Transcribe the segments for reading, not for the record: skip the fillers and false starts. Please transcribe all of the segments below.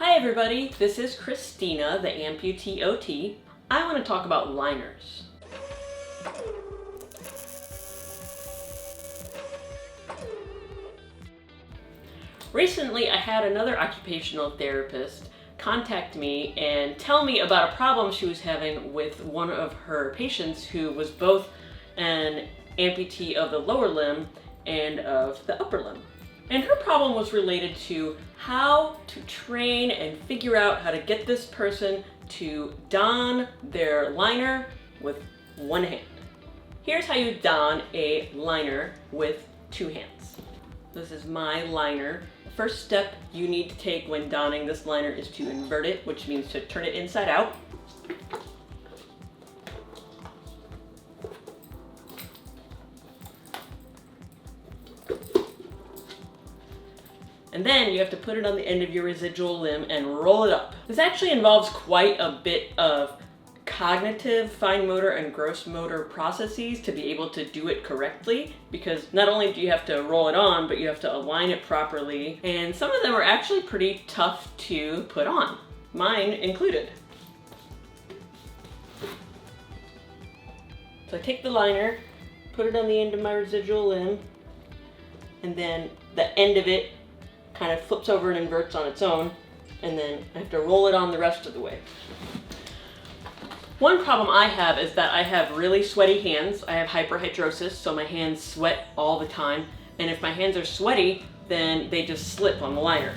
Hi everybody, this is Christina, the Amputee OT. I want to talk about liners. Recently, I had another occupational therapist contact me and tell me about a problem she was having with one of her patients who was both an amputee of the lower limb and of the upper limb. And her problem was related to how to train and figure out how to get this person to don their liner with one hand. Here's how you don a liner with two hands. This is my liner. The first step you need to take when donning this liner is to invert it, which means to turn it inside out. And then you have to put it on the end of your residual limb and roll it up. This actually involves quite a bit of cognitive, fine motor, and gross motor processes to be able to do it correctly, because not only do you have to roll it on, but you have to align it properly, and some of them are actually pretty tough to put on, mine included. So I take the liner, put it on the end of my residual limb, and then the end of it kind of flips over and inverts on its own, and then I have to roll it on the rest of the way. One problem I have is that I have really sweaty hands. I have hyperhidrosis, so my hands sweat all the time, and if my hands are sweaty, then they just slip on the liner.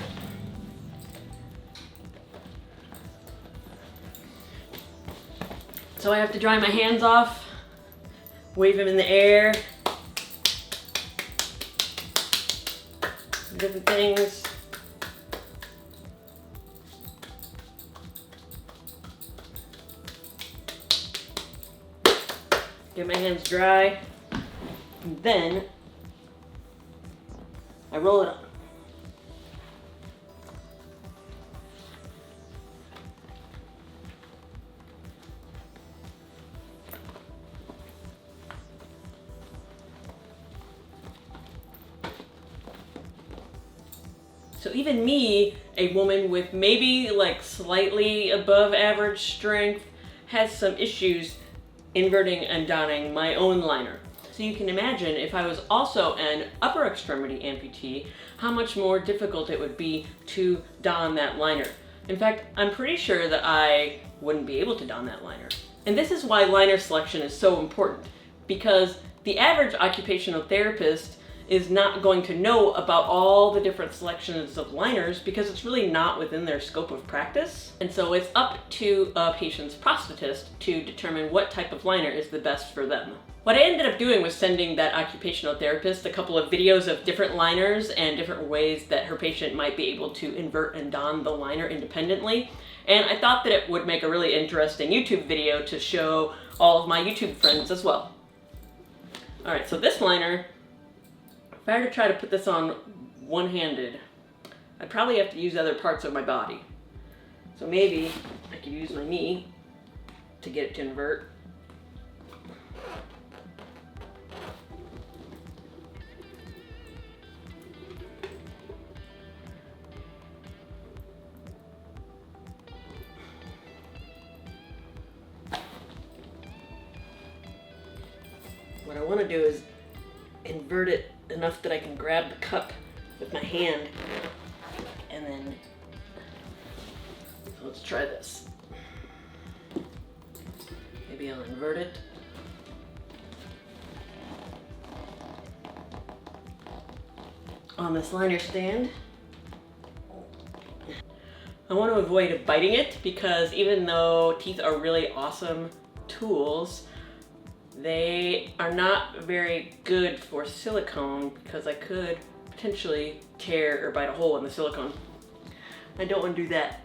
So I have to dry my hands off, wave them in the air, different things. Get my hands dry, and then I roll it on. So even me, a woman with maybe like slightly above average strength, has some issues inverting and donning my own liner. So you can imagine if I was also an upper extremity amputee, how much more difficult it would be to don that liner. In fact, I'm pretty sure that I wouldn't be able to don that liner. And this is why liner selection is so important, because the average occupational therapist is not going to know about all the different selections of liners because it's really not within their scope of practice. And so it's up to a patient's prosthetist to determine what type of liner is the best for them. What I ended up doing was sending that occupational therapist a couple of videos of different liners and different ways that her patient might be able to invert and don the liner independently. And I thought that it would make a really interesting YouTube video to show all of my YouTube friends as well. All right, so this liner, if I were to try to put this on one-handed, I'd probably have to use other parts of my body. So maybe I could use my knee to get it to invert. What I want to do is invert it enough that I can grab the cup with my hand, and then, so let's try this. Maybe I'll invert it. On this liner stand. I want to avoid biting it because even though teeth are really awesome tools, they are not very good for silicone because I could potentially tear or bite a hole in the silicone. I don't want to do that.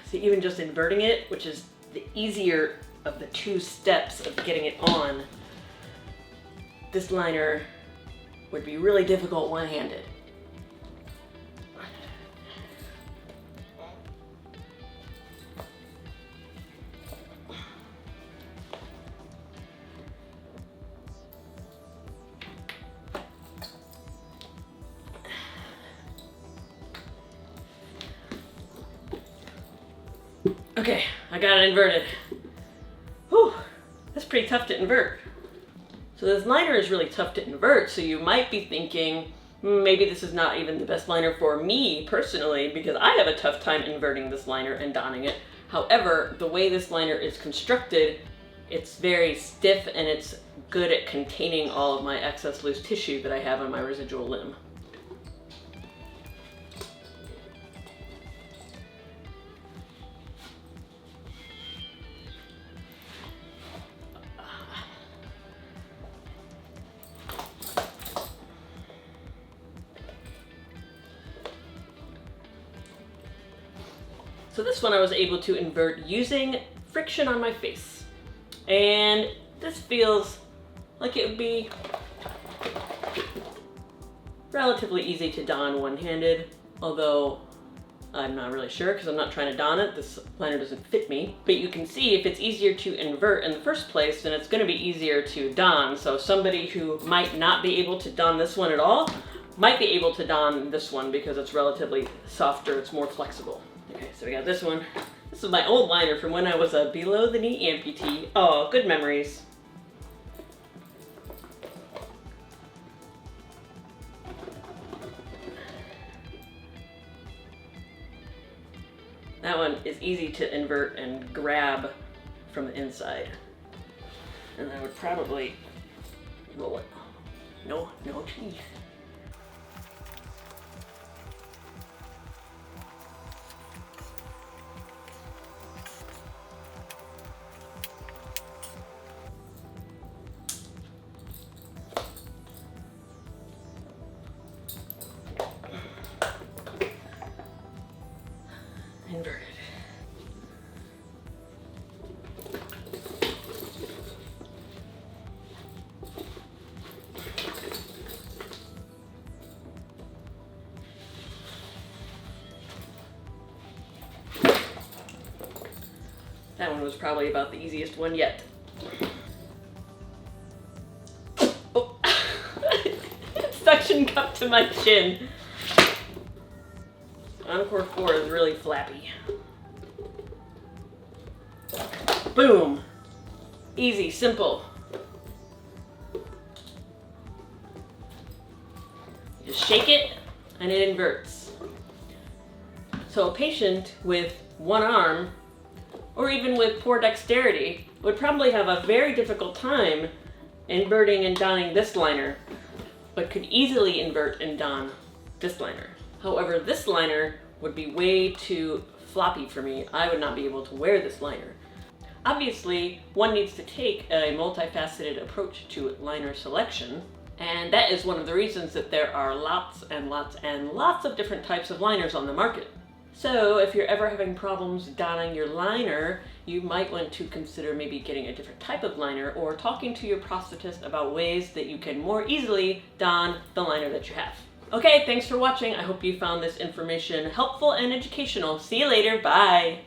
See, even just inverting it, which is the easier of the two steps of getting it on, this liner would be really difficult one-handed. Okay, I got it inverted. Whew, that's pretty tough to invert. So this liner is really tough to invert, so you might be thinking, maybe this is not even the best liner for me personally, because I have a tough time inverting this liner and donning it. However, the way this liner is constructed, it's very stiff and it's good at containing all of my excess loose tissue that I have on my residual limb. So this one I was able to invert using friction on my face. And this feels like it would be relatively easy to don one-handed, although I'm not really sure because I'm not trying to don it. This liner doesn't fit me. But you can see if it's easier to invert in the first place, then it's going to be easier to don. So somebody who might not be able to don this one at all might be able to don this one because it's relatively softer, it's more flexible. Okay, so we got this one. This is my old liner from when I was a below the knee amputee. Oh, good memories. That one is easy to invert and grab from the inside. And I would probably roll it. No teeth. Inverted. That one was probably about the easiest one yet. Oh. Suction cup to my chin. Encore 4 is really flappy. Boom. Easy, simple. Just shake it and it inverts. So a patient with one arm, or even with poor dexterity, would probably have a very difficult time inverting and donning this liner, but could easily invert and don this liner. However, this liner would be way too floppy for me. I would not be able to wear this liner. Obviously, one needs to take a multifaceted approach to liner selection, and that is one of the reasons that there are lots and lots and lots of different types of liners on the market. So if you're ever having problems donning your liner, you might want to consider maybe getting a different type of liner or talking to your prosthetist about ways that you can more easily don the liner that you have. Okay, thanks for watching. I hope you found this information helpful and educational. See you later. Bye.